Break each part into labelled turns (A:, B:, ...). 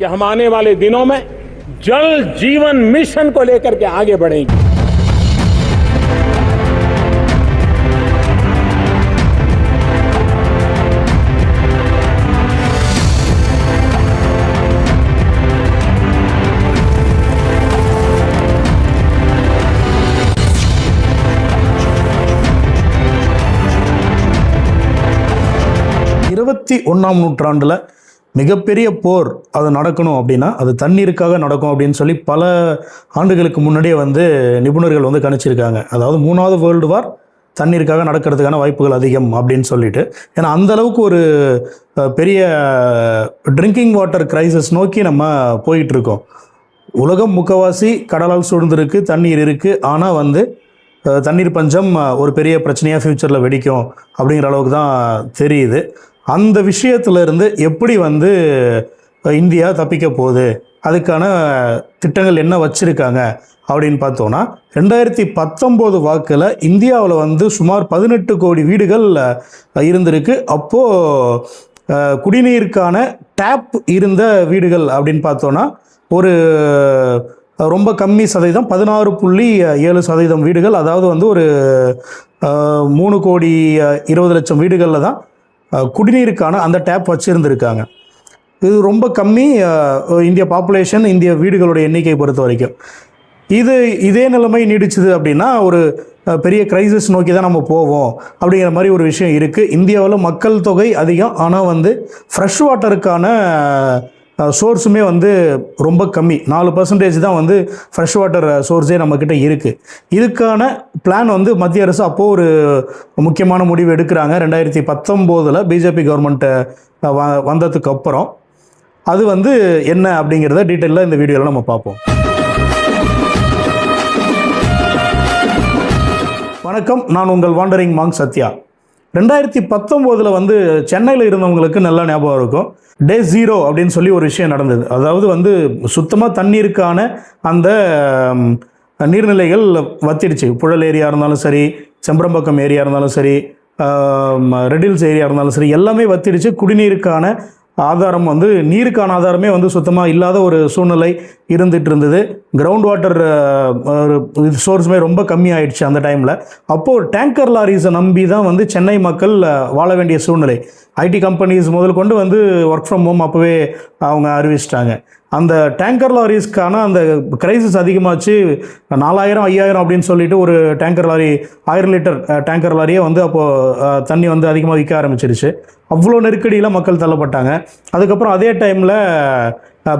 A: कि हम आने वाले दिनों में जल जीवन मिशन को लेकर के आगे बढ़ेंगे।
B: ஒன்றாம் நூற்றாண்டில் மிகப்பெரிய போர் அது நடக்கணும் அப்படின்னா அது தண்ணீருக்காக நடக்கும் அப்படின்னு சொல்லி பல ஆண்டுகளுக்கு முன்னாடியே நிபுணர்கள் கணிச்சிருக்காங்க. அதாவது 3வது வேர்ல்டு வார் தண்ணீருக்காக நடக்கிறதுக்கான வாய்ப்புகள் அதிகம் அப்படின்னு சொல்லிட்டு. ஏன்னா அந்தளவுக்கு ஒரு பெரிய ட்ரிங்கிங் வாட்டர் கிரைசிஸ் நோக்கி நம்ம போயிட்டுருக்கோம். உலகம் முக்கவாசி கடலால் சூழ்ந்திருக்கு, தண்ணீர் இருக்குது. ஆனால் தண்ணீர் பஞ்சம் ஒரு பெரிய பிரச்சனையாக ஃப்யூச்சரில் வெடிக்கும் அப்படிங்கிற அளவுக்கு தான் தெரியுது. அந்த விஷயத்துலேருந்து எப்படி இந்தியா தப்பிக்க போகுது, அதுக்கான திட்டங்கள் என்ன வச்சுருக்காங்க அப்படின்னு பார்த்தோன்னா, 2019 வாக்கில் இந்தியாவில் சுமார் 18 கோடி வீடுகள் இருந்திருக்கு. அப்போது குடிநீருக்கான டேப் இருந்த வீடுகள் அப்படின்னு பார்த்தோன்னா ஒரு ரொம்ப கம்மி சதவீதம், 16.7% வீடுகள். அதாவது ஒரு 3,20,00,000 வீடுகளில் தான் குடிநீருக்கான அந்த டேப் வச்சுருந்துருக்காங்க. இது ரொம்ப கம்மி இந்திய பாப்புலேஷன், இந்திய வீடுகளுடைய எண்ணிக்கை பொறுத்த வரைக்கும். இதே நிலைமை நீடிச்சுது அப்படின்னா ஒரு பெரிய கிரைசிஸ் நோக்கி தான் நம்ம போவோம் அப்படிங்கிற மாதிரி ஒரு விஷயம் இருக்குது. இந்தியாவில் மக்கள் தொகை அதிகம், ஆனால் ஃப்ரெஷ் வாட்டருக்கான சோர்ஸுமே ரொம்ப கம்மி. 4% தான் ஃப்ரெஷ் வாட்டர் சோர்ஸே நம்மக்கிட்ட இருக்குது. இதுக்கான பிளான் மத்திய அரசு அப்போது ஒரு முக்கியமான முடிவு எடுக்கிறாங்க. 2019 பிஜேபி கவர்மெண்ட்டு வந்ததுக்கு அப்புறம் அது என்ன அப்படிங்கிறத டீட்டெயிலாக இந்த வீடியோவில் நம்ம பார்ப்போம். வணக்கம், நான் உங்கள் வாண்டரிங் மாங்க் சத்யா. 2019 சென்னையில் இருந்தவங்களுக்கு நல்லா ஞாபகம் இருக்கும். டே 0 அப்படின்னு சொல்லி ஒரு விஷயம் நடந்தது. அதாவது சுத்தமாக தண்ணீருக்கான அந்த நீர்நிலைகள் வத்திடுச்சு. புழல் ஏரியா இருந்தாலும் சரி, செம்பரம்பாக்கம் ஏரியா இருந்தாலும் சரி, ரெடில்ஸ் ஏரியா இருந்தாலும் சரி, எல்லாமே வத்திடுச்சு. குடிநீருக்கான ஆதாரம் நீருக்கான ஆதாரமே சுத்தமாக இல்லாத ஒரு சூழ்நிலை இருந்துகிட்டு இருந்தது. கிரவுண்ட் வாட்டர் சோர்ஸுமே ரொம்ப கம்மியாயிடுச்சு அந்த டைமில். அப்போது டேங்கர் லாரிஸை நம்பி தான் சென்னை மக்கள் வாழ வேண்டிய சூழ்நிலை. ஐடி கம்பெனிஸ் முதல் கொண்டு ஒர்க் ஃப்ரம் ஹோம் அப்போவே அவங்க அறிவிச்சிட்டாங்க. அந்த டேங்கர் லாரிஸ்க்கான அந்த கிரைசிஸ் அதிகமாச்சு. 4000 5000 அப்படின்னு சொல்லிட்டு ஒரு டேங்கர் லாரி 1000 லிட்டர் டேங்கர் லாரியே அப்போது தண்ணி அதிகமாக விற்க ஆரம்பிச்சிருச்சு. அவ்வளோ நெருக்கடியில் மக்கள் தள்ளப்பட்டாங்க. அதுக்கப்புறம் அதே டைமில்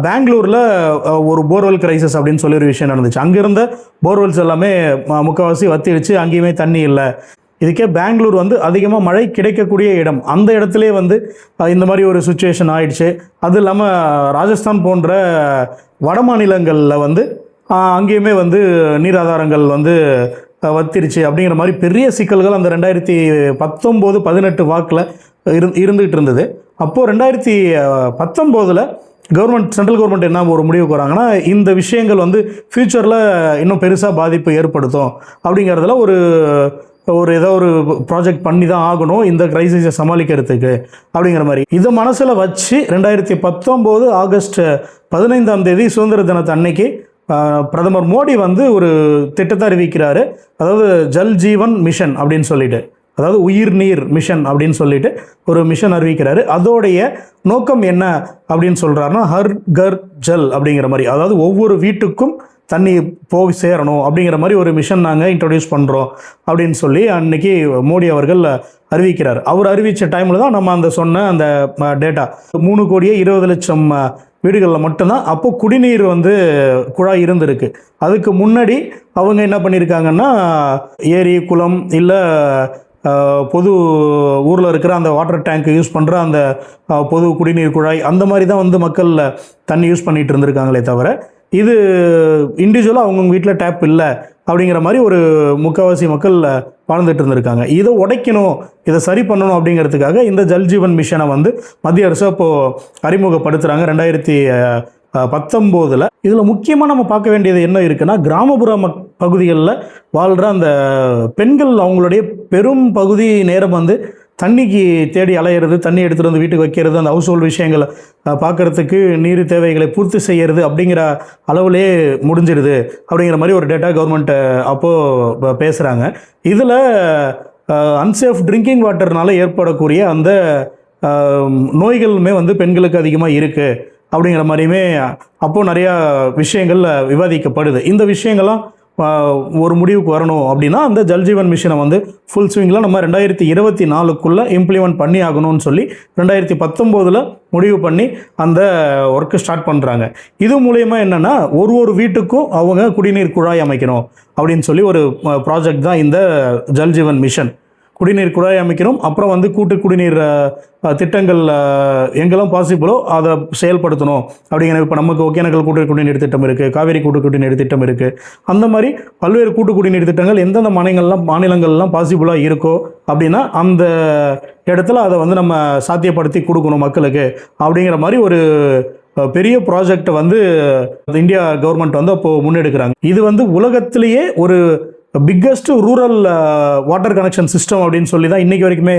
B: பெங்களூரில் ஒரு போர்வெல் கிரைசிஸ் அப்படின்னு சொல்லி ஒரு விஷயம் நடந்துச்சு. அங்கே இருந்த போர்வெல்ஸ் எல்லாமே முக்கால்வாசி வத்திடுச்சு, அங்கேயுமே தண்ணி இல்லை. இதுக்கே பெங்களூர் அதிகமாக மழை கிடைக்கக்கூடிய இடம். அந்த இடத்துலே இந்த மாதிரி ஒரு சுச்சுவேஷன் ஆயிடுச்சு. அது இல்லாமல் ராஜஸ்தான் போன்ற வட மாநிலங்களில் அங்கேயுமே நீர் ஆதாரங்கள் வத்திருச்சு. அப்படிங்கிற மாதிரி பெரிய சிக்கல்கள் அந்த 2019-18 வாக்கில் இருந்துகிட்டு இருந்தது. அப்போது 2019 சென்ட்ரல் கவர்மெண்ட் என்ன ஒரு முடிவுக்கு வராங்கன்னா, இந்த விஷயங்கள் ஃப்யூச்சரில் இன்னும் பெருசாக பாதிப்பு ஏற்படுத்தும் அப்படிங்கிறதுல ஏதோ ஒரு ப்ராஜெக்ட் பண்ணி தான் ஆகணும் இந்த கிரைசிஸை சமாளிக்கிறதுக்கு அப்படிங்கிற மாதிரி இதை மனசில் வச்சு 2019 ஆகஸ்ட் 15 சுதந்திர தினத்து அன்னைக்கு பிரதமர் மோடி ஒரு திட்டத்தை அறிவிக்கிறாரு. அதாவது ஜல் ஜீவன் மிஷன் அப்படின்னு சொல்லிட்டு, அதாவது உயிர் நீர் மிஷன் அப்படின்னு சொல்லிட்டு ஒரு மிஷன் அறிவிக்கிறாரு. அதோடைய நோக்கம் என்ன அப்படின்னு சொல்கிறாருன்னா, ஹர் கர் ஜல் அப்படிங்கிற மாதிரி, அதாவது ஒவ்வொரு வீட்டுக்கும் தண்ணி போய் சேரணும் அப்படிங்கிற மாதிரி ஒரு மிஷன் நாங்கள் இன்ட்ரடியூஸ் பண்ணுறோம் அப்படின்னு சொல்லி அன்னைக்கு மோடி அவர்கள் அறிவிக்கிறார். அவர் அறிவித்த டைமில் தான் நம்ம சொன்ன அந்த டேட்டா 3,20,00,000 வீடுகளில் மட்டும்தான் அப்போது குடிநீர் குழாய் இருந்திருக்கு. அதுக்கு முன்னாடி அவங்க என்ன பண்ணியிருக்காங்கன்னா, ஏரி குளம் இல்லை பொது ஊரில் இருக்கிற அந்த வாட்டர் டேங்க் யூஸ் பண்ணுற அந்த பொது குடிநீர் குழாய் அந்த மாதிரி தான் மக்கள் தண்ணி யூஸ் பண்ணிகிட்டு இருந்திருக்காங்களே தவிர, இது இண்டிவிஜுவலாக அவங்கவுங்க வீட்டில் டேப் இல்லை அப்படிங்கிற மாதிரி ஒரு முக்கால்வாசி மக்கள் வாழ்ந்துட்டு இருந்திருக்காங்க. இதை உடைக்கணும், இதை சரி பண்ணணும் அப்படிங்கிறதுக்காக இந்த ஜல்ஜீவன் மிஷனை மத்திய அரசு அப்போது அறிமுகப்படுத்துகிறாங்க 2019. இதில் முக்கியமாக நம்ம பார்க்க வேண்டியது என்ன இருக்குன்னா, கிராமப்புற பகுதிகளில் வாழ்கிற அந்த பெண்கள் அவங்களுடைய பெரும் பகுதி நேரம் தண்ணிக்கு தேடி அலையிறது, தண்ணி எடுத்துகிட்டு வந்து வீட்டுக்கு வைக்கிறது, அந்த ஹவுஸ் ஹோல்டு விஷயங்களை பார்க்குறதுக்கு நீர் தேவைகளை பூர்த்தி செய்கிறது அப்படிங்கிற அளவுலே முடிஞ்சிருது அப்படிங்கிற மாதிரி ஒரு டேட்டா கவர்மெண்ட் அப்போது பேசுகிறாங்க. இதில் அன்சேஃப் ட்ரிங்கிங் வாட்டர்னால ஏற்படக்கூடிய அந்த நோய்களுமே வந்து பெண்களுக்கு அதிகமாக இருக்குது அப்படிங்கிற மாதிரியுமே அப்போது நிறையா விஷயங்கள் விவாதிக்கப்படுது. இந்த விஷயங்கள்லாம் ஒரு முடிவுக்கு வரணும் அப்படின்னா அந்த ஜல்ஜீவன் மிஷனை வந்து ஃபுல் ஸ்விங்கில் நம்ம 2024 இம்ப்ளிமெண்ட் பண்ணி ஆகணும்னு சொல்லி 2019 முடிவு பண்ணி அந்த ஒர்க்கு ஸ்டார்ட் பண்ணுறாங்க. இது மூலயமா என்னென்னா ஒரு வீட்டுக்கும் அவங்க குடிநீர் குழாய் அமைக்கணும் அப்படின்னு சொல்லி ஒரு ப்ராஜெக்ட் தான் இந்த ஜல்ஜீவன் மிஷன். குடிநீர் குழாய் அமைக்கணும், அப்புறம் வந்து கூட்டு குடிநீர் திட்டங்கள் எங்கெல்லாம் பாசிபிளோ அதை செயல்படுத்தணும் அப்படிங்கிற. இப்போ நமக்கு ஒகேனக்கல் கூட்டு குடிநீர் திட்டம் இருக்குது, காவேரி கூட்டு குடிநீர் திட்டம் இருக்குது. அந்த மாதிரி பல்வேறு கூட்டு குடிநீர் திட்டங்கள் எந்தெந்த மாநிலங்கள்லாம் பாசிபிளாக இருக்கோ அப்படின்னா அந்த இடத்துல அதை வந்து நம்ம சாத்தியப்படுத்தி கொடுக்கணும் மக்களுக்கு அப்படிங்கிற மாதிரி ஒரு பெரிய ப்ராஜெக்டை வந்து இந்தியா கவர்மெண்ட் வந்து அப்போது முன்னெடுக்கிறாங்க. இது வந்து உலகத்திலேயே ஒரு biggest rural water connection system அப்படின்னு சொல்லி தான் இன்றைக்கி வரைக்குமே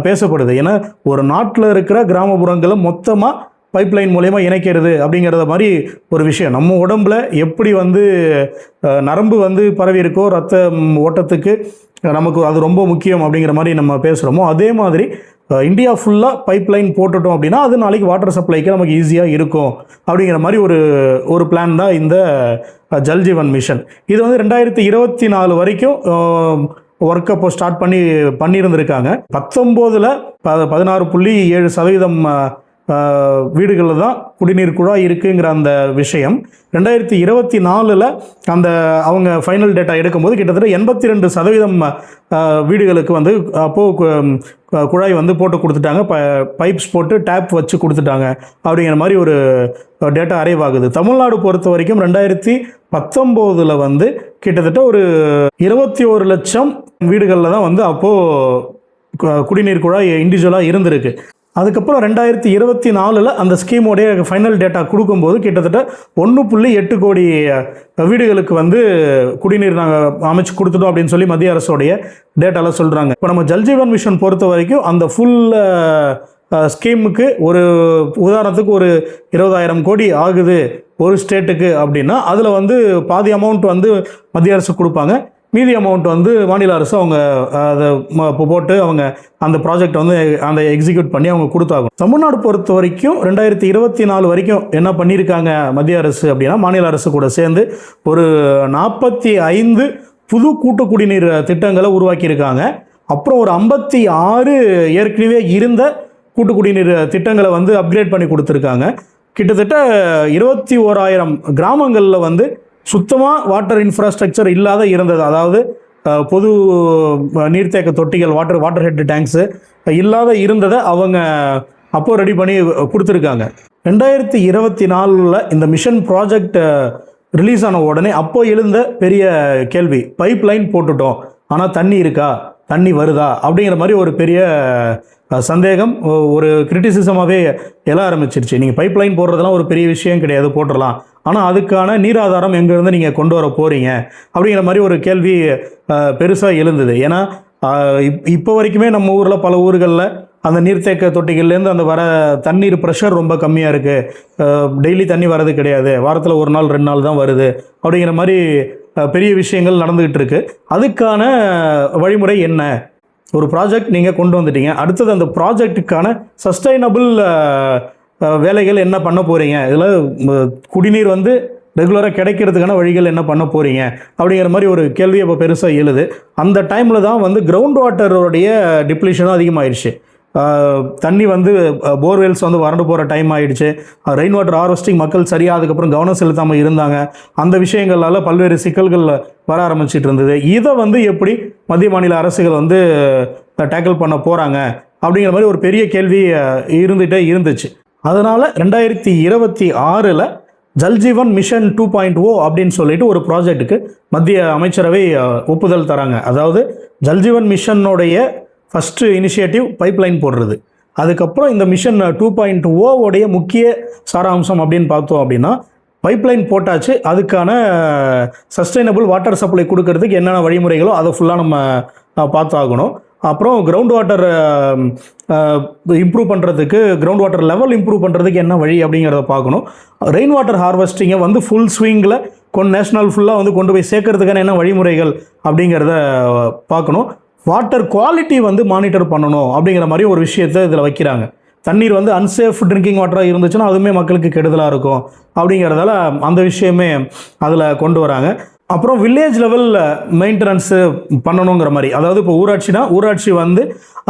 B: பேசப்படுது. ஏன்னா ஒரு நாட்டில் இருக்கிற கிராமப்புறங்களை மொத்தமாக பைப்லைன் மூலயமா இணைக்கிறது அப்படிங்கிறத மாதிரி ஒரு விஷயம். நம்ம உடம்புல எப்படி வந்து நரம்பு வந்து பரவி இருக்கோ ரத்த ஓட்டத்துக்கு நமக்கு அது ரொம்ப முக்கியம் அப்படிங்கிற மாதிரி நம்ம பேசுகிறோமோ, அதே மாதிரி இந்தியா ஃபுல்லாக பைப்லைன் போட்டுட்டோம் அப்படின்னா அது நாளைக்கு வாட்டர் சப்ளைக்கு நமக்கு ஈஸியாக இருக்கும் அப்படிங்கிற மாதிரி ஒரு பிளான் தான் இந்த ஜல்ஜீவன் மிஷன். இது வந்து 2024 வரைக்கும் ஒர்க் அப்போ ஸ்டார்ட் பண்ணியிருந்திருக்காங்க. 19 16.7% வீடுகளில் தான் குடிநீர் குழாய் இருக்குங்கிற அந்த விஷயம் 2024 அந்த அவங்க ஃபைனல் டேட்டா எடுக்கும்போது கிட்டத்தட்ட 82% வீடுகளுக்கு வந்து அப்போது குழாய் வந்து போட்டு கொடுத்துட்டாங்க, பைப்ஸ் போட்டு டேப் வச்சு கொடுத்துட்டாங்க அப்படிங்கிற மாதிரி ஒரு டேட்டா அரைவ் ஆகுது. தமிழ்நாடு பொறுத்த வரைக்கும் 2019 வந்து கிட்டத்தட்ட ஒரு 21 லட்சம் வீடுகளில் தான் வந்து அப்போது குடிநீர் குழாய் இண்டிவிஜுவலாக இருந்திருக்கு. அதுக்கப்புறம் 2024 அந்த ஸ்கீமோடைய ஃபைனல் டேட்டா கொடுக்கும்போது கிட்டத்தட்ட 1.8 கோடி வீடுகளுக்கு வந்து குடிநீர் நாங்கள் அமைச்சு கொடுத்துட்டோம் அப்படின்னு சொல்லி மத்திய அரசோடைய டேட்டாவில் சொல்கிறாங்க. இப்போ நம்ம ஜல்ஜீவன் மிஷன் பொறுத்த வரைக்கும் அந்த ஃபுல் ஸ்கீமுக்கு ஒரு உதாரணத்துக்கு ஒரு 20,000 கோடி ஆகுது ஒரு ஸ்டேட்டுக்கு அப்படின்னா அதில் வந்து பாதி அமௌண்ட் வந்து மத்திய அரசு கொடுப்பாங்க, மீதி அமௌண்ட் வந்து மாநில அரசு அவங்க அதை போட்டு அவங்க அந்த ப்ராஜெக்ட் வந்து அந்த எக்ஸிக்யூட் பண்ணி அவங்க கொடுத்தாகும். தமிழ்நாடு பொறுத்த வரைக்கும் 2024 வரைக்கும் என்ன பண்ணியிருக்காங்க மத்திய அரசு அப்படின்னா, மாநில அரசு கூட சேர்ந்து ஒரு 45 புது கூட்டு குடிநீர் திட்டங்களை உருவாக்கியிருக்காங்க. அப்புறம் ஒரு 56 ஏற்கனவே இருந்த கூட்டு குடிநீர் திட்டங்களை வந்து அப்கிரேட் பண்ணி கொடுத்துருக்காங்க. கிட்டத்தட்ட 21,000 கிராமங்களில் வந்து சுத்தமாக வாட்டர் இன்ஃப்ராஸ்ட்ரக்சர் இல்லாத இருந்தது, அதாவது பொது நீர்த்தேக்க தொட்டிகள் வாட்டர் ஹெட் டேங்க்ஸு இல்லாத இருந்ததை அவங்க அப்போது ரெடி பண்ணி கொடுத்துருக்காங்க. 2024 இந்த மிஷன் ப்ராஜெக்ட் ரிலீஸ் ஆன உடனே அப்போ எழுந்த பெரிய கேள்வி, பைப் லைன் போட்டுட்டோம் ஆனால் தண்ணி இருக்கா, தண்ணி வருதா அப்படிங்கிற மாதிரி ஒரு பெரிய சந்தேகம், ஒரு கிரிட்டிசிசமாகவே எழ ஆரம்பிச்சிருச்சு. நீங்கள் பைப் லைன் போடுறதெல்லாம் ஒரு பெரிய விஷயம் கிடையாது, போட்டுடலாம், ஆனால் அதுக்கான நீராதாரம் எங்கேருந்து நீங்கள் கொண்டு வர போகிறீங்க அப்படிங்கிற மாதிரி ஒரு கேள்வி பெருசாக எழுந்தது. ஏன்னா இப்போ வரைக்குமே நம்ம ஊரில் பல ஊர்களில் அந்த நீர்த்தேக்க தொட்டிகள்லேருந்து அந்த வர தண்ணீர் ப்ரெஷர் ரொம்ப கம்மியாக இருக்குது, டெய்லி தண்ணி வரது கிடையாது, வாரத்தில் 1 நாள் 2 நாள் தான் வருது அப்படிங்கிற மாதிரி பெரிய விஷயங்கள் நடந்துக்கிட்டு இருக்குது. அதுக்கான வழிமுறை என்ன? ஒரு ப்ராஜெக்ட் நீங்கள் கொண்டு வந்துட்டீங்க, அடுத்தது அந்த ப்ராஜெக்டுக்கான சஸ்டைனபிள் வேலைகள் என்ன பண்ண போகிறீங்க, இதில் குடிநீர் வந்து ரெகுலராக கிடைக்கிறதுக்கான வழிகள் என்ன பண்ண போகிறீங்க அப்படிங்கிற மாதிரி ஒரு கேள்வி இப்போ பெருசாக எழுது. அந்த டைமில் தான் வந்து கிரவுண்ட் வாட்டருடைய டிப்ளீஷனும் அதிகமாகிடுச்சு. தண்ணி வந்து போர்வெல்ஸ் வந்து வறண்டு போகிற டைம் ஆகிடுச்சு. ரெயின் வாட்டர் ஹார்வெஸ்டிங் மக்கள் சரியாக அதுக்கப்புறம் கவனம் செலுத்தாமல் இருந்தாங்க. அந்த விஷயங்களால் பல்வேறு சிக்கல்கள் வர ஆரம்பிச்சிட்டு இருந்தது. இதை வந்து எப்படி மத்திய மாநில அரசுகள் வந்து டேக்கிள் பண்ண போகிறாங்க அப்படிங்கிற மாதிரி ஒரு பெரிய கேள்வி இருந்துகிட்டே இருந்துச்சு. அதனால் 2026 ஜல்ஜீவன் மிஷன் 2.0 அப்படின்னு சொல்லிட்டு ஒரு ப்ராஜெக்ட்டுக்கு மத்திய அமைச்சரவை ஒப்புதல் தராங்க. அதாவது ஜல்ஜீவன் மிஷனுடைய ஃபஸ்ட்டு இனிஷியேட்டிவ் பைப்லைன் போடுறது. அதுக்கப்புறம் இந்த மிஷன் 2.0 முக்கிய சாராம்சம் அப்படின்னு பார்த்தோம் அப்படின்னா, பைப்லைன் போட்டாச்சு, அதுக்கான சஸ்டைனபிள் வாட்டர் சப்ளை கொடுக்கறதுக்கு என்னென்ன வழிமுறைகளோ அதை ஃபுல்லாக நம்ம பார்த்தாகணும். அப்புறம் கிரவுண்ட் வாட்டர் இம்ப்ரூவ் பண்ணுறதுக்கு, கிரவுண்ட் வாட்டர் லெவல் இம்ப்ரூவ் பண்ணுறதுக்கு என்ன வழி அப்படிங்கிறத பார்க்கணும். ரெயின் வாட்டர் ஹார்வெஸ்டிங்கை வந்து ஃபுல் ஸ்விங்கில் நேஷனல் ஃபுல்லாக வந்து கொண்டு போய் சேர்க்கறதுக்கான என்ன வழிமுறைகள் அப்படிங்கிறத பார்க்கணும். வாட்டர் குவாலிட்டி வந்து மானிட்டர் பண்ணணும் அப்படிங்கிற மாதிரி ஒரு விஷயத்தை இதில் வைக்கிறாங்க. தண்ணீர் வந்து அன்சேஃப் ட்ரிங்கிங் வாட்டராக இருந்துச்சுன்னா அதுவுமே மக்களுக்கு கெடுதலாக இருக்கும் அப்படிங்கிறதால அந்த விஷயமே அதில் கொண்டு வராங்க. அப்புறம் வில்லேஜ் லெவல் மெயின்டெனன்ஸு பண்ணணுங்கிற மாதிரி, அதாவது இப்போ ஊராட்சி வந்து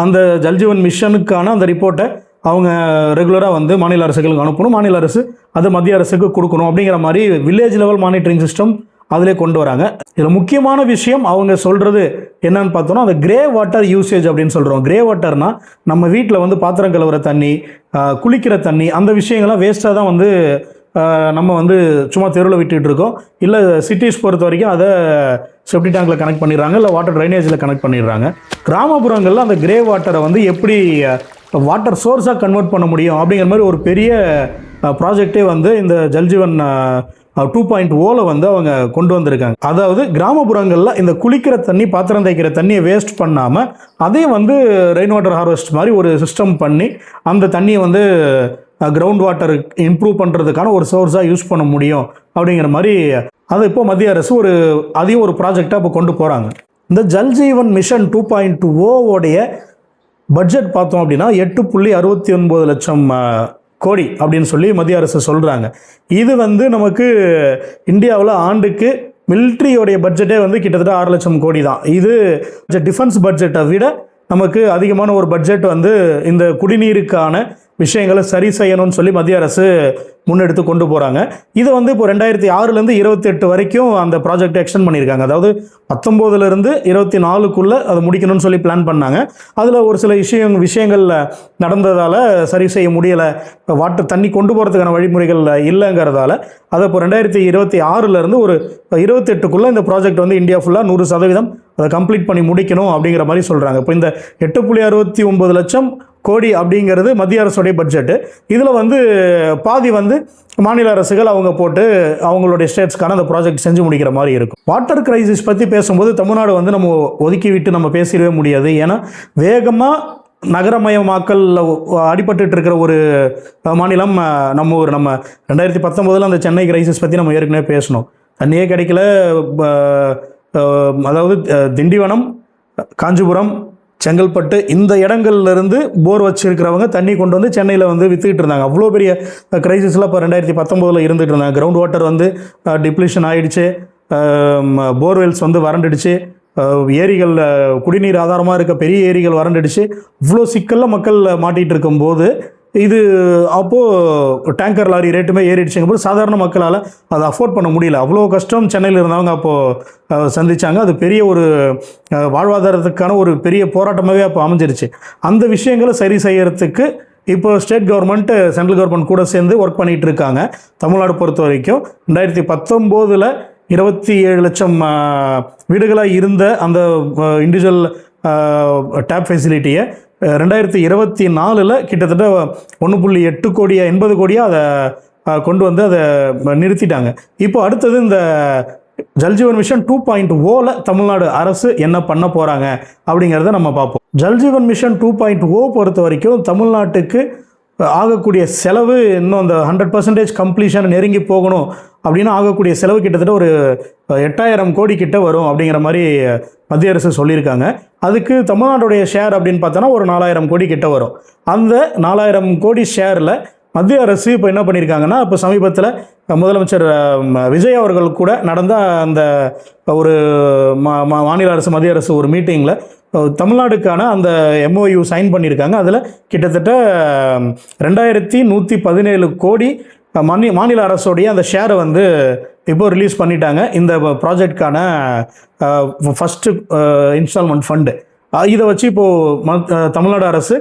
B: அந்த ஜல்ஜீவன் மிஷனுக்கான அந்த ரிப்போர்ட்டை அவங்க ரெகுலராக வந்து மாநில அரசுகளுக்கு அனுப்பணும், மாநில அரசு அது மத்திய அரசுக்கு கொடுக்கணும் அப்படிங்கிற மாதிரி வில்லேஜ் லெவல் மானிட்டரிங் சிஸ்டம் அதிலே கொண்டு வராங்க. இதில் முக்கியமான விஷயம் அவங்க சொல்கிறது என்னன்னு பார்த்தோன்னா, அந்த கிரே வாட்டர் யூசேஜ் அப்படின்னு சொல்கிறோம். கிரே வாட்டர்னால் நம்ம வீட்டில் வந்து பாத்திரம் கழுவுற தண்ணி, குளிக்கிற தண்ணி, அந்த விஷயங்கள்லாம் வேஸ்ட்டாக தான் வந்து நம்ம வந்து சும்மா தெருவில் விட்டுட்டு இருக்கோம். இல்லை சிட்டிஸ் பொறுத்த வரைக்கும் அதை செப்டி டேங்கில் கனெக்ட் பண்ணிடுறாங்க, இல்லை வாட்டர் ட்ரைனேஜில் கனெக்ட் பண்ணிடுறாங்க. கிராமப்புறங்களில் அந்த கிரே வாட்டரை வந்து எப்படி வாட்டர் சோர்ஸாக கன்வெர்ட் பண்ண முடியும் அப்படிங்கிற மாதிரி ஒரு பெரிய ப்ராஜெக்டே வந்து இந்த ஜல்ஜீவன் 2.0 வந்து அவங்க கொண்டு வந்திருக்காங்க. அதாவது கிராமப்புறங்களில் இந்த குளிக்கிற தண்ணி, பாத்திரம் தேய்க்கிற தண்ணியை வேஸ்ட் பண்ணாமல் அதே வந்து ரெயின் வாட்டர் ஹார்வெஸ்ட் மாதிரி ஒரு சிஸ்டம் பண்ணி அந்த தண்ணியை வந்து கிரவுண்ட் வாட்டர் இம்ப்ரூவ் பண்ணுறதுக்கான ஒரு சோர்ஸாக யூஸ் பண்ண முடியும் அப்படிங்கிற மாதிரி அதை இப்போ மத்திய அரசு அதையும் ஒரு ப்ராஜெக்டாக இப்போ கொண்டு போகிறாங்க. இந்த ஜல்ஜீவன் மிஷன் 2.0 பட்ஜெட் பார்த்தோம் அப்படின்னா 8.69 லட்சம் கோடி அப்படின்னு சொல்லி மத்திய அரசு சொல்கிறாங்க. இது வந்து நமக்கு இந்தியாவில் ஆண்டுக்கு மிலிட்ரியோடைய பட்ஜெட்டே வந்து கிட்டத்தட்ட 6 லட்சம் கோடி தான். இது டிஃபென்ஸ் பட்ஜெட்டை விட நமக்கு அதிகமான ஒரு பட்ஜெட் வந்து இந்த குடிநீருக்கான விஷயங்களை சரி செய்யணும்னு சொல்லி மத்திய அரசு முன்னெடுத்து கொண்டு போகிறாங்க. இது வந்து இப்போ 2006லேருந்து 28 வரைக்கும் அந்த ப்ராஜெக்ட் எக்ஸ்டெண்ட் பண்ணியிருக்காங்க. அதாவது 19லேருந்து 24க்குள்ளே அதை முடிக்கணும்னு சொல்லி பிளான் பண்ணாங்க. அதில் ஒரு சில விஷயங்கள் நடந்ததால் சரி செய்ய முடியலை, வாட்டர் தண்ணி கொண்டு போகிறதுக்கான வழிமுறைகள் இல்லைங்கிறதால அதை இப்போ 2026லேருந்து ஒரு 28க்குள்ளே இந்த ப்ராஜெக்ட் வந்து இந்தியா ஃபுல்லாக 100% அதை கம்ப்ளீட் பண்ணி முடிக்கணும் அப்படிங்கிற மாதிரி சொல்கிறாங்க. இப்போ இந்த 8.69 லட்சம் கோடி அப்படிங்கிறது மத்திய அரசுடைய பட்ஜெட்டு. இதில் வந்து பாதி வந்து மாநில அரசுகள் அவங்க போட்டு அவங்களுடைய ஸ்டேட்ஸ்க்கான அந்த ப்ராஜெக்ட் செஞ்சு முடிக்கிற மாதிரி இருக்கும். வாட்டர் கிரைசிஸ் பற்றி பேசும்போது தமிழ்நாடு வந்து நம்ம ஒதுக்கி விட்டு நம்ம பேசிடவே முடியாது. ஏன்னா வேகமாக நகரமயமாக்கல் அடிபட்டு இருக்கிற ஒரு மாநிலம் நம்ம ஊர். நம்ம 2019 அந்த சென்னை கிரைசிஸ் பற்றி நம்ம ஏற்கனவே பேசணும். தண்ணியே கிடைக்கல. அதாவது திண்டிவனம், காஞ்சிபுரம், செங்கல்பட்டு இந்த இடங்கள்லேருந்து போர் வச்சுருக்கிறவங்க தண்ணி கொண்டு வந்து சென்னையில் வந்து விற்றுக்கிட்டு இருந்தாங்க. அவ்வளோ பெரிய கிரைசிஸில் இப்போ 2019 இருந்துகிட்டு இருந்தாங்க. கிரவுண்ட் வாட்டர் வந்து டிப்ளிஷன் ஆகிடுச்சு, போர்வெல்ஸ் வந்து வறண்டுடுச்சு, ஏரிகள் குடிநீர் ஆதாரமாக இருக்க பெரிய ஏரிகள் வறண்டுடுச்சு. இவ்வளோ சிக்கலில் மக்கள் மாட்டிகிட்டு இருக்கும்போது இது அப்போது டேங்கர் லாரி ரேட்டுமே ஏறிடுச்சுங்கும்போது சாதாரண மக்களால் அதை அஃபோர்ட் பண்ண முடியல. அவ்வளோ கஷ்டம் சென்னையில் இருந்தவங்க அப்போது சந்தித்தாங்க. அது பெரிய ஒரு வாழ்வாதாரத்துக்கான ஒரு பெரிய போராட்டமாகவே அப்போ அமைஞ்சிருச்சு. அந்த விஷயங்களை சரி செய்யறதுக்கு இப்போ ஸ்டேட் கவர்மெண்ட் சென்ட்ரல் கவர்மெண்ட் கூட சேர்ந்து ஒர்க் பண்ணிகிட்டு இருக்காங்க. தமிழ்நாடு பொறுத்த வரைக்கும் 2019 27 லட்சம் வீடுகளாக இருந்த அந்த இண்டிவிஜுவல் டேப் ஃபெசிலிட்டியை 2024 கிட்டத்தட்ட 1.8 கோடியா 80 கோடியாக அதை கொண்டு வந்து அதை நிறுத்திட்டாங்க. இப்போ அடுத்தது இந்த ஜல்ஜீவன் மிஷன் 2.0 தமிழ்நாடு அரசு என்ன பண்ண போகிறாங்க அப்படிங்கிறத நம்ம பார்ப்போம். ஜல்ஜீவன் மிஷன் 2.0 பொறுத்த வரைக்கும் தமிழ்நாட்டுக்கு ஆகக்கூடிய செலவு இன்னும் அந்த 100% கம்ப்ளீஷன் நெருங்கி போகணும் அப்படின்னு ஆகக்கூடிய செலவு கிட்டத்தட்ட ஒரு 8000 கோடி கிட்ட வரும் அப்படிங்கிற மாதிரி மத்திய அரசு சொல்லியிருக்காங்க. அதுக்கு தமிழ்நாட்டுடைய ஷேர் அப்படின்னு பார்த்தோன்னா ஒரு 4000 கோடி கிட்ட வரும். அந்த 4000 கோடி ஷேரில் மத்திய அரசு இப்போ என்ன பண்ணியிருக்காங்கன்னா, இப்போ சமீபத்தில் முதலமைச்சர் விஜய் அவர்கள் கூட நடந்த அந்த ஒரு மாநில அரசு மத்திய அரசு ஒரு மீட்டிங்கில் தமிழ்நாடுக்கான அந்த MOU சைன் பண்ணியிருக்காங்க. அதில் கிட்டத்தட்ட 2117 கோடி மாநில அரசுடைய அந்த ஷேரை வந்து இப்போ ரிலீஸ் பண்ணிட்டாங்க. இந்த ப்ராஜெக்டுக்கான ஃபஸ்ட்டு இன்ஸ்டால்மெண்ட் ஃபண்டு இதை வச்சு இப்போது தமிழ்நாடு அரசு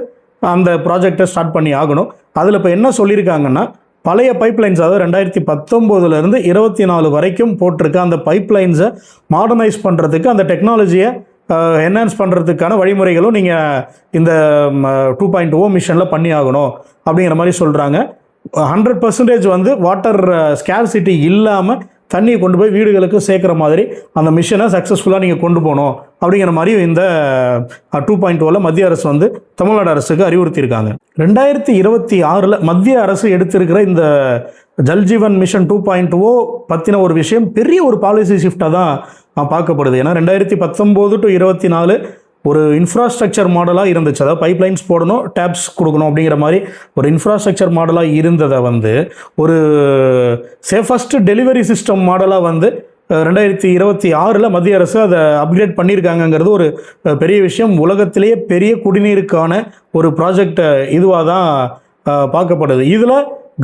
B: அந்த ப்ராஜெக்டை ஸ்டார்ட் பண்ணி ஆகணும். அதில் இப்போ என்ன சொல்லியிருக்காங்கன்னா, பழைய பைப்லைன்ஸ் அதாவது 2019 24 வரைக்கும் போட்டிருக்க அந்த பைப்லைன்ஸை மாடர்னைஸ் பண்ணுறதுக்கு அந்த டெக்னாலஜியை என்ஹான்ஸ் பண்ணுறதுக்கான வழிமுறைகளும் நீங்கள் இந்த 2.0 மிஷனில் பண்ணி ஆகணும் அப்படிங்கிற மாதிரி சொல்கிறாங்க. 100% வந்து வாட்டர் ஸ்கேர்சிட்டி இல்லாமல் தண்ணியை கொண்டு போய் வீடுகளுக்கு சேர்க்குற மாதிரி அந்த மிஷனை சக்ஸஸ்ஃபுல்லாக நீங்கள் கொண்டு போகணும் அப்படிங்கிற மாதிரி இந்த 2.0 மத்திய அரசு வந்து தமிழ்நாடு அரசுக்கு அறிவுறுத்தியிருக்காங்க. 2026 மத்திய அரசு எடுத்திருக்கிற இந்த ஜல்ஜீவன் மிஷன் 2.0 பற்றின ஒரு விஷயம் பெரிய ஒரு பாலிசி ஷிஃப்டாக தான் பார்க்கப்படுது. ஏன்னா 2019 to 24 ஒரு இன்ஃப்ராஸ்ட்ரக்சர் மாடலாக இருந்துச்சு. அதாவது பைப்லைன்ஸ் போடணும், டேப்ஸ் கொடுக்கணும் அப்படிங்கிற மாதிரி ஒரு இன்ஃப்ராஸ்ட்ரக்சர் மாடலாக இருந்ததை வந்து ஒரு சேஃபஸ்ட் டெலிவரி சிஸ்டம் மாடலாக வந்து 2026 மத்திய அரசு அதை அப்கிரேட் பண்ணியிருக்காங்கங்கிறது ஒரு பெரிய விஷயம். உலகத்திலேயே பெரிய குடிநீருக்கான ஒரு ப்ராஜெக்ட் இதுவாக தான் பார்க்கப்படுது. இதில்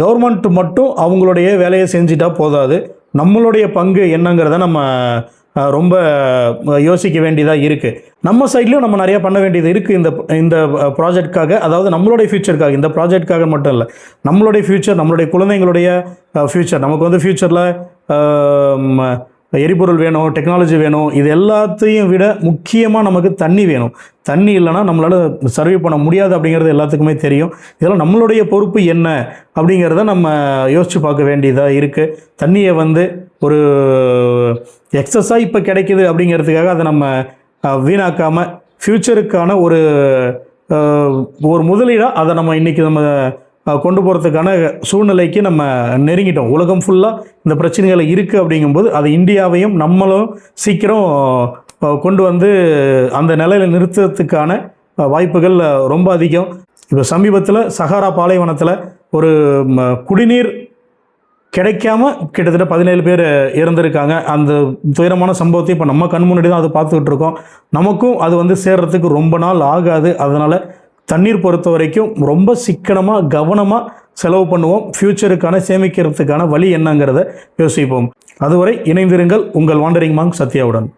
B: கவர்மெண்ட் மட்டும் அவங்களுடைய வேலையை செஞ்சிட்டா போதாது, நம்மளுடைய பங்கு என்னங்கிறத நம்ம ரொம்ப யோசிக்க வேண்டியதாக இருக்குது. நம்ம சைட்லையும் நம்ம நிறையா பண்ண வேண்டியது இருக்குது இந்த ப்ராஜெக்ட்காக. அதாவது நம்மளுடைய ஃப்யூச்சருக்காக, இந்த ப்ராஜெக்ட்காக மட்டும் இல்லை, நம்மளுடைய ஃப்யூச்சர், நம்மளுடைய குழந்தைங்களுடைய ஃப்யூச்சர். நமக்கு வந்து ஃப்யூச்சரில் எரிபொருள் வேணும், டெக்னாலஜி வேணும். இது எல்லாத்தையும் விட முக்கியமாக நமக்கு தண்ணி வேணும். தண்ணி இல்லைனா நம்மளால் சர்வே பண்ண முடியாது அப்படிங்கிறது எல்லாத்துக்குமே தெரியும். இதெல்லாம் நம்மளுடைய பொறுப்பு என்ன அப்படிங்கிறத நம்ம யோசித்து பார்க்க வேண்டியதாக இருக்குது. தண்ணியை வந்து ஒரு எக்ஸஸாக இப்போ கிடைக்குது அப்படிங்கிறதுக்காக அதை நம்ம வீணாக்காமல் ஃப்யூச்சருக்கான ஒரு முதலீடாக அதை நம்ம இன்றைக்கி நம்ம கொண்டு போகிறதுக்கான சூழ்நிலைக்கு நம்ம நெருங்கிட்டோம். உலகம் ஃபுல்லாக இந்த பிரச்சனைகள் இருக்குது அப்படிங்கும்போது அது இந்தியாவையும் நம்மளும் சீக்கிரம் கொண்டு வந்து அந்த நிலையில் நிறுத்துறதுக்கான வாய்ப்புகள் ரொம்ப அதிகம். இப்போ சமீபத்தில் சஹாரா பாலைவனத்தில் ஒரு குடிநீர் கிடைக்காம கிட்டத்தட்ட 17 பேர் இறந்துருக்காங்க. அந்த துயரமான சம்பவத்தை இப்போ நம்ம கண் முன்னாடி தான் அதை பார்த்துக்கிட்டு இருக்கோம். நமக்கும் அது வந்து சேர்றதுக்கு ரொம்ப நாள் ஆகாது. அதனால் தண்ணீர் பொறுத்த வரைக்கும் ரொம்ப சிக்கனமாக கவனமாக செலவு பண்ணுவோம். ஃப்யூச்சருக்கான சேமிக்கிறதுக்கான வழி என்னங்கிறத யோசிப்போம். அதுவரை இணைந்திருங்கள். உங்கள் வாண்டரிங் மாங்க் சத்யாவுடன்.